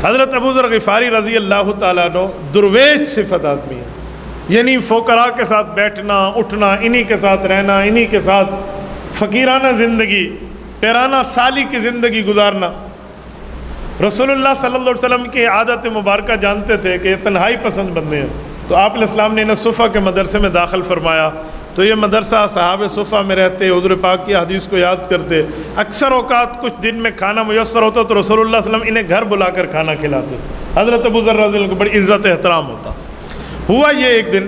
حضرت ابو ذر غفاری رضی اللہ تعالیٰ عنہ درویش صفت آدمی ہے، یعنی فقراء کے ساتھ بیٹھنا اٹھنا، انہی کے ساتھ رہنا، انہی کے ساتھ فقیرانہ زندگی، پیرانہ سالی کی زندگی گزارنا۔ رسول اللہ صلی اللہ علیہ وسلم کی عادت مبارکہ جانتے تھے کہ یہ تنہائی پسند بندے ہیں، تو آپ علیہ السلام نے انہیں صفہ کے مدرسے میں داخل فرمایا، تو یہ مدرسہ صحاب صفہ میں رہتے، حضور پاک کی حدیث کو یاد کرتے، اکثر اوقات کچھ دن میں کھانا میسر ہوتا تو رسول اللہ صلی اللہ علیہ وسلم انہیں گھر بلا کر کھانا کھلاتے، حضرت ابو ذر رضی اللہ عنہ کو بڑی عزت احترام ہوتا۔ ہوا یہ ایک دن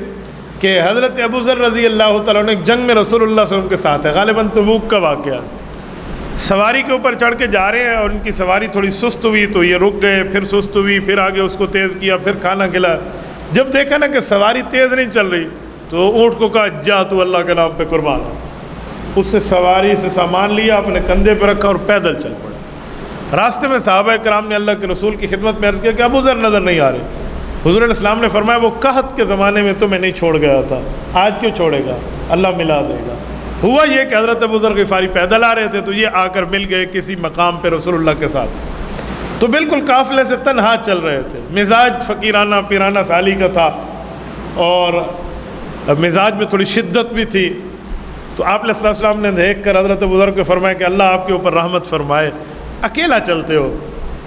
کہ حضرت ابو ذر رضی اللہ تعالیٰ عنہ ایک جنگ میں رسول اللہ صلی اللہ علیہ وسلم کے ساتھ ہے، غالباً تبوک کا واقعہ، سواری کے اوپر چڑھ کے جا رہے ہیں اور ان کی سواری تھوڑی سست ہوئی تو یہ رک گئے، پھر سست ہوئی، پھر آگے اس کو تیز کیا، پھر کھانا کھلایا۔ جب دیکھا نا کہ سواری تیز نہیں چل رہی تو اونٹ کو کہا جا تو اللہ کے نام پہ قربان، اس سے سواری سے سامان لیا، اپنے کندھے پہ رکھا اور پیدل چل پڑا۔ راستے میں صحابہ کرام نے اللہ کے رسول کی خدمت میں عرض کیا کہ ابو ذر نظر نہیں آ رہے۔ حضور علیہ السلام نے فرمایا وہ قحط کے زمانے میں تمہیں نہیں چھوڑ گیا تھا، آج کیوں چھوڑے گا، اللہ ملا دے گا۔ ہوا یہ کہ حضرت ابو ذر غفاری پیدل آ رہے تھے تو یہ آ کر مل گئے کسی مقام پہ رسول اللہ کے ساتھ، تو بالکل قافلے سے تنہا چل رہے تھے، مزاج فقیرانہ پیرانہ سالی کا تھا اور مزاج میں تھوڑی شدت بھی تھی۔ تو آپ علیہ السلام نے دیکھ کر حضرت ابو ذر کو فرمایا کہ اللہ آپ کے اوپر رحمت فرمائے، اکیلا چلتے ہو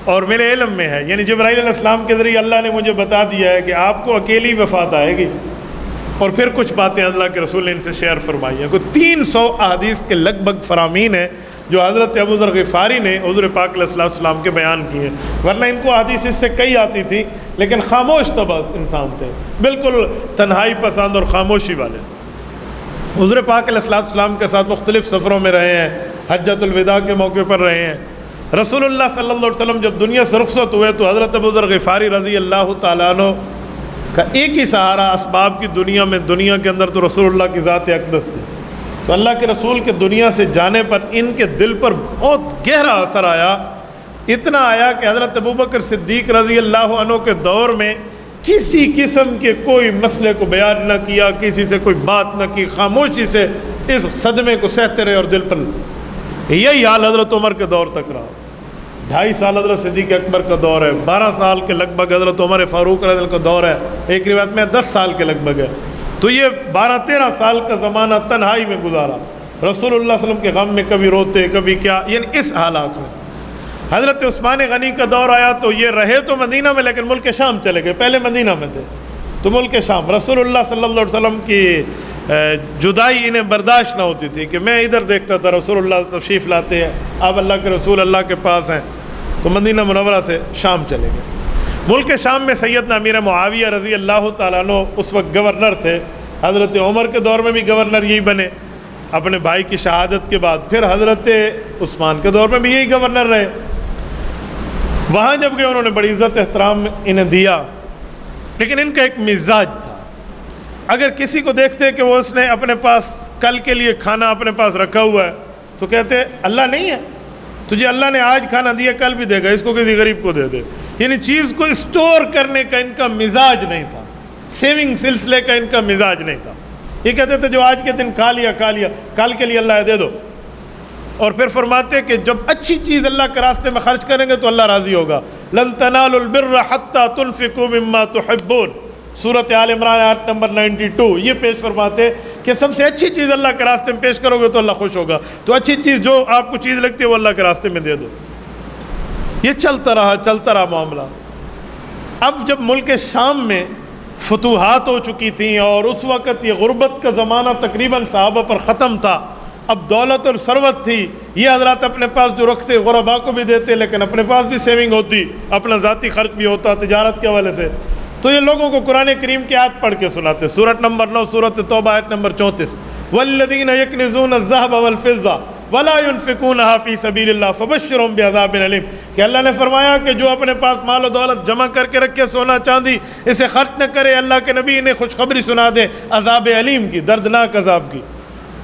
اور میرے علم میں ہے، یعنی جبرائیل علیہ السلام کے ذریعے اللہ نے مجھے بتا دیا ہے کہ آپ کو اکیلی وفات آئے گی، اور پھر کچھ باتیں اللہ کے رسول نے ان سے شیئر فرمائی ہیں۔ کوئی 300 احادیث کے لگ بھگ فرامین ہیں جو حضرت ابو ذر غفاری نے حضور پاک علیہ السلام کے بیان کیے ہیں، ورنہ ان کو احادیث اس سے کئی آتی تھی، لیکن خاموش طبع انسان تھے، بالکل تنہائی پسند اور خاموشی والے۔ حضور پاک علیہ السلام کے ساتھ مختلف سفروں میں رہے ہیں، حجۃ الوداع کے موقع پر رہے ہیں۔ رسول اللہ صلی اللہ علیہ وسلم جب دنیا سے رخصت ہوئے تو حضرت ابو ذر غفاری رضی اللہ تعالیٰ عنہ کا ایک ہی سہارا اسباب کی دنیا میں، دنیا کے اندر تو رسول اللہ کی ذات اقدس تھی، تو اللہ کے رسول کے دنیا سے جانے پر ان کے دل پر بہت گہرا اثر آیا، اتنا آیا کہ حضرت ابوبکر صدیق رضی اللہ عنہ کے دور میں کسی قسم کے کوئی مسئلے کو بیان نہ کیا، کسی سے کوئی بات نہ کی، خاموشی سے اس صدمے کو سہتے رہے اور دل پر۔ یہی حال حضرت عمر کے دور تک رہا، 2.5 سال حضرت صدیق اکبر کا دور ہے، 12 سال کے لگ بھگ حضرت عمر فاروق رضی اللہ عنہ کا دور ہے، ایک روایت میں 10 سال کے لگ بھگ ہے، تو یہ 12-13 سال کا زمانہ تنہائی میں گزارا، رسول اللہ صلی اللہ علیہ وسلم کے غم میں کبھی روتے کبھی کیا، یعنی اس حالات میں۔ حضرت عثمان غنی کا دور آیا تو یہ رہے تو مدینہ میں لیکن ملک شام چلے گئے، پہلے مدینہ میں تھے تو ملک شام۔ رسول اللہ صلی اللہ علیہ وسلم کی جدائی انہیں برداشت نہ ہوتی تھی کہ میں ادھر دیکھتا تھا رسول اللہ تشریف لاتے ہیں، اب اللہ کے رسول اللہ کے پاس ہیں، تو مدینہ منورہ سے شام چلے گئے۔ ملک شام میں سیدنا امیر معاویہ رضی اللہ تعالیٰ عنہ اس وقت گورنر تھے، حضرت عمر کے دور میں بھی گورنر یہی بنے اپنے بھائی کی شہادت کے بعد، پھر حضرت عثمان کے دور میں بھی یہی گورنر رہے۔ وہاں جب گئے انہوں نے بڑی عزت احترام انہیں دیا، لیکن ان کا ایک مزاج تھا، اگر کسی کو دیکھتے کہ وہ اس نے اپنے پاس کل کے لیے کھانا اپنے پاس رکھا ہوا ہے تو کہتے اللہ نہیں ہے، تجھے اللہ نے آج کھانا دیا کل بھی دے گا، اس کو کسی غریب کو دے دے، یعنی چیز کو اسٹور کرنے کا ان کا مزاج نہیں تھا، سیونگ سلسلے کا ان کا مزاج نہیں تھا۔ یہ کہتے تھے جو آج کے دن کھا لیا کل کے لیے اللہ دے دو، اور پھر فرماتے کہ جب اچھی چیز اللہ کے راستے میں خرچ کریں گے تو اللہ راضی ہوگا۔ لن تنالوا البر حتى تنفقوا مما تحبون، سورۃ آل عمران آیت نمبر 92، یہ پیش فرماتے کہ سب سے اچھی چیز اللہ کے راستے میں پیش کرو گے تو اللہ خوش ہوگا، تو اچھی چیز جو آپ کو چیز لگتی ہے وہ اللہ کے راستے میں دے دو۔ یہ چلتا رہا معاملہ۔ اب جب ملک شام میں فتوحات ہو چکی تھیں اور اس وقت یہ غربت کا زمانہ تقریباً صحابہ پر ختم تھا، اب دولت اور ثروت تھی، یہ حضرات اپنے پاس جو رکھتے غرباء کو بھی دیتے، لیکن اپنے پاس بھی سیونگ ہوتی، اپنا ذاتی خرچ بھی ہوتا تجارت کے حوالے سے، تو یہ لوگوں کو قرآن کریم کی آیت پڑھ کے سناتے، سورۃ نمبر 9 سورۃ توبہ آیت نمبر 34، والذین یکنزون الذهب والفضة ولا ينفقونها في سبيل الله فبشرهم بعذاب الیم، کہ اللہ نے فرمایا کہ جو اپنے پاس مال و دولت جمع کر کے رکھے، سونا چاندی، اسے خرچ نہ کرے، اللہ کے نبی انہیں خوشخبری سنا دے عذاب علیم کی، دردناک عذاب کی۔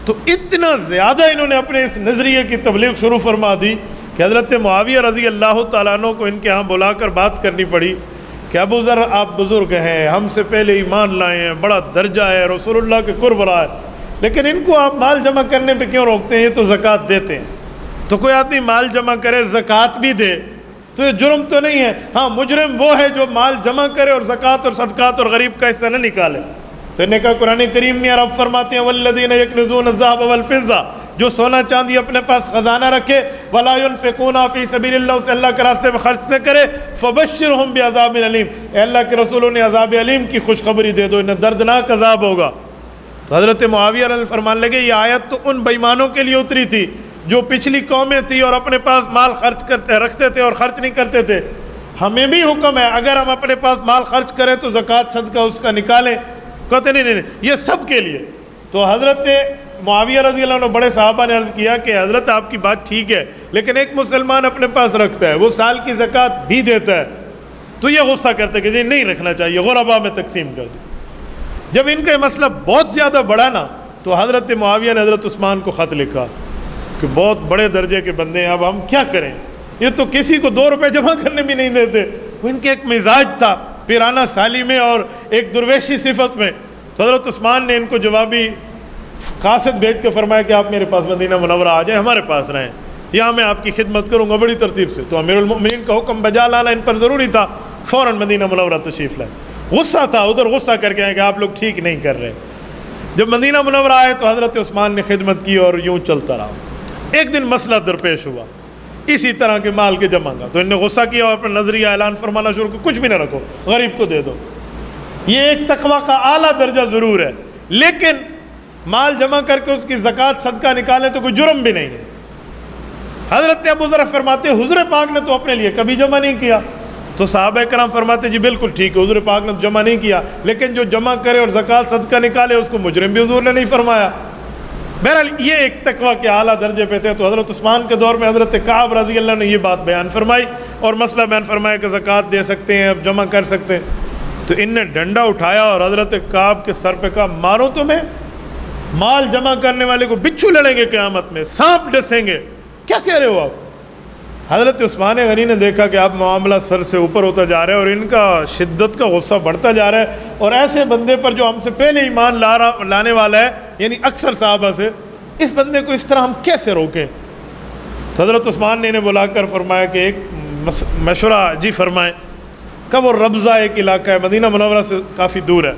تو اتنا زیادہ انہوں نے اپنے اس نظریے کی تبلیغ شروع فرما دی کہ حضرت معاویہ رضی اللہ تعالیٰ عنہ کو ان کے ہاں بلا کر بات کرنی پڑی کہ ابو ذر آپ بزرگ ہیں، ہم سے پہلے ایمان لائے ہیں، بڑا درجہ ہے، رسول اللہ کے قرب رہا ہے، لیکن ان کو آپ مال جمع کرنے پہ کیوں روکتے ہیں؟ یہ تو زکوٰۃ دیتے ہیں۔ تو کوئی آدمی مال جمع کرے، زکوٰۃ بھی دے، تو یہ جرم تو نہیں ہے. ہاں مجرم وہ ہے جو مال جمع کرے اور زکوٰۃ اور صدقات اور غریب کا حصہ نہ نکالے. تو انہوں نے کہا قرآن کریم میں رب فرماتے ہیں والذین یکنزون الذهب والفضہ, جو سونا چاندی اپنے پاس خزانہ رکھے, ولا ينفقون فی سبیل اللہ, اسے اللہ کے راستے میں خرچ نہ کرے, فبشرہم بعذاب علیم, اے اللہ کے رسول نے عذاب علیم کی خوشخبری دے دو, انہیں دردناک عذاب ہوگا. تو حضرت معاویہ رضی اللہ عنہ فرمانے لگے یہ آیت تو ان بےایمانوں کے لیے اتری تھی جو پچھلی قومیں تھی اور اپنے پاس مال خرچ کرتے رکھتے تھے اور خرچ نہیں کرتے تھے. ہمیں بھی حکم ہے اگر ہم اپنے پاس مال خرچ کریں تو زکوٰۃ صدقہ اس کا نکالیں. کہتے نہیں یہ سب کے لیے. تو حضرت معاویہ رضی اللہ عنہ بڑے صحابہ نے عرض کیا کہ حضرت آپ کی بات ٹھیک ہے, لیکن ایک مسلمان اپنے پاس رکھتا ہے, وہ سال کی زکوٰۃ بھی دیتا ہے, تو یہ غصہ کرتے کہ نہیں رکھنا چاہیے, غربا میں تقسیم کر دیں. جب ان کا یہ مسئلہ بہت زیادہ بڑھا نا, تو حضرت معاویہ نے حضرت عثمان کو خط لکھا کہ بہت بڑے درجے کے بندے ہیں, اب ہم کیا کریں, یہ تو کسی کو 2 روپے جمع کرنے بھی نہیں دیتے. وہ ان کے ایک مزاج تھا پیرانہ سالی میں اور ایک درویشی صفت میں. تو حضرت عثمان نے ان کو جوابی قاصد بھیج کے فرمایا کہ آپ میرے پاس مدینہ منورہ آ جائیں, ہمارے پاس رہیں, یہاں میں آپ کی خدمت کروں گا بڑی ترتیب سے. تو امیر المؤمنین کا حکم بجا لانا ان پر ضروری تھا, فوراً مدینہ منورہ تشریف لائے. غصہ تھا, ادھر غصہ کر کے آئے کہ آپ لوگ ٹھیک نہیں کر رہے. جب مدینہ منورہ آئے تو حضرت عثمان نے خدمت کی اور یوں چلتا رہا. ایک دن مسئلہ درپیش ہوا اسی طرح کے مال کے جمع کا. تو انہوں نے غصہ کیا اور اپنا نظریہ اعلان فرمانا شروع کیا, کچھ بھی نہ رکھو, غریب کو دے دو. یہ ایک تقویٰ کا اعلیٰ درجہ ضرور ہے, لیکن مال جمع کر کے اس کی زکوٰۃ صدقہ نکالیں تو کوئی جرم بھی نہیں ہے. حضرت ابو ذر فرماتے حضور پاک نے تو اپنے لیے کبھی جمع نہیں کیا. تو صحابہ کرام فرماتے جی بالکل ٹھیک ہے, حضور پاک نے تو جمع نہیں کیا, لیکن جو جمع کرے اور زکوٰۃ صدقہ نکالے اس کو مجرم بھی حضور نے نہیں فرمایا. بہرحال یہ ایک تقویٰ کے اعلیٰ درجے پہ تھے. تو حضرت عثمان کے دور میں حضرت کعب رضی اللہ نے یہ بات بیان فرمائی اور مسئلہ بیان فرمایا کہ زکوٰۃ دے سکتے ہیں, اب جمع کر سکتے ہیں. تو ان نے ڈنڈا اٹھایا اور حضرت کعب کے سر پہ کہا مارو تمہیں, مال جمع کرنے والے کو بچھو لڑیں گے قیامت میں, سانپ ڈسیں گے, کیا کہہ رہے ہو آپ. حضرت عثمان غنی نے دیکھا کہ اب معاملہ سر سے اوپر ہوتا جا رہا ہے اور ان کا شدت کا غصہ بڑھتا جا رہا ہے, اور ایسے بندے پر جو ہم سے پہلے ایمان لانے والا ہے, یعنی اکثر صحابہ سے, اس بندے کو اس طرح ہم کیسے روکیں. تو حضرت عثمان نے انہیں بلا کر فرمایا کہ ایک مشورہ جی فرمائیں. کہ وہ ربضہ ایک علاقہ ہے, مدینہ منورہ سے کافی دور ہے,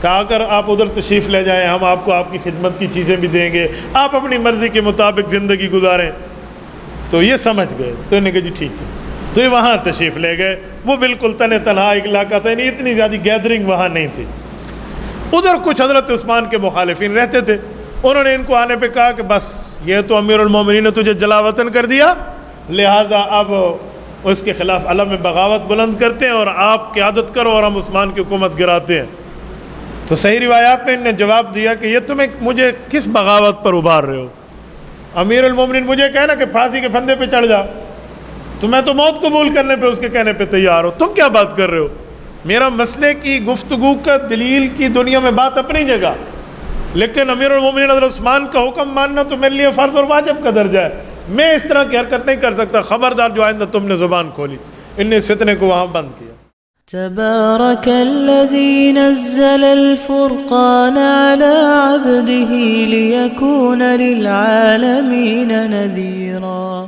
کہا اگر آپ ادھر تشریف لے جائیں ہم آپ کو آپ کی خدمت کی چیزیں بھی دیں گے, آپ اپنی مرضی کے مطابق زندگی گزاریں. تو یہ سمجھ گئے, تو انہوں نے کہا جی ٹھیک ہے. تو یہ وہاں تشریف لے گئے. وہ بالکل تنہا ایک علاقہ تھا, یعنی اتنی زیادہ گیدرنگ وہاں نہیں تھی. ادھر کچھ حضرت عثمان کے مخالفین رہتے تھے, انہوں نے ان کو آنے پہ کہا کہ بس یہ تو امیر المومنین نے تجھے جلا وطن کر دیا, لہٰذا اب اس کے خلاف علم بغاوت بلند کرتے ہیں اور آپ قیادت کرو اور ہم عثمان کی حکومت گراتے ہیں. تو صحیح روایات میں ان نے جواب دیا کہ یہ تمہیں مجھے کس بغاوت پر ابھار رہے ہو. امیر المومنین مجھے کہنا کہ پھانسی کے پھندے پہ چڑھ جا, تو میں تو موت قبول کرنے پہ اس کے کہنے پہ تیار ہوں, تم کیا بات کر رہے ہو. میرا مسئلے کی گفتگو کا دلیل کی دنیا میں بات اپنی جگہ, لیکن امیر المومنین حضرت عثمان کا حکم ماننا تو میرے لیے فرض اور واجب کا درجہ ہے, میں اس طرح کی حرکت نہیں کر سکتا, خبردار جو آئندہ تم نے زبان کھولی. ان نے اس فتنے کو وہاں بند کیا. تبارك الذي نزل الفرقان على عبده ليكون للعالمين نذيرا.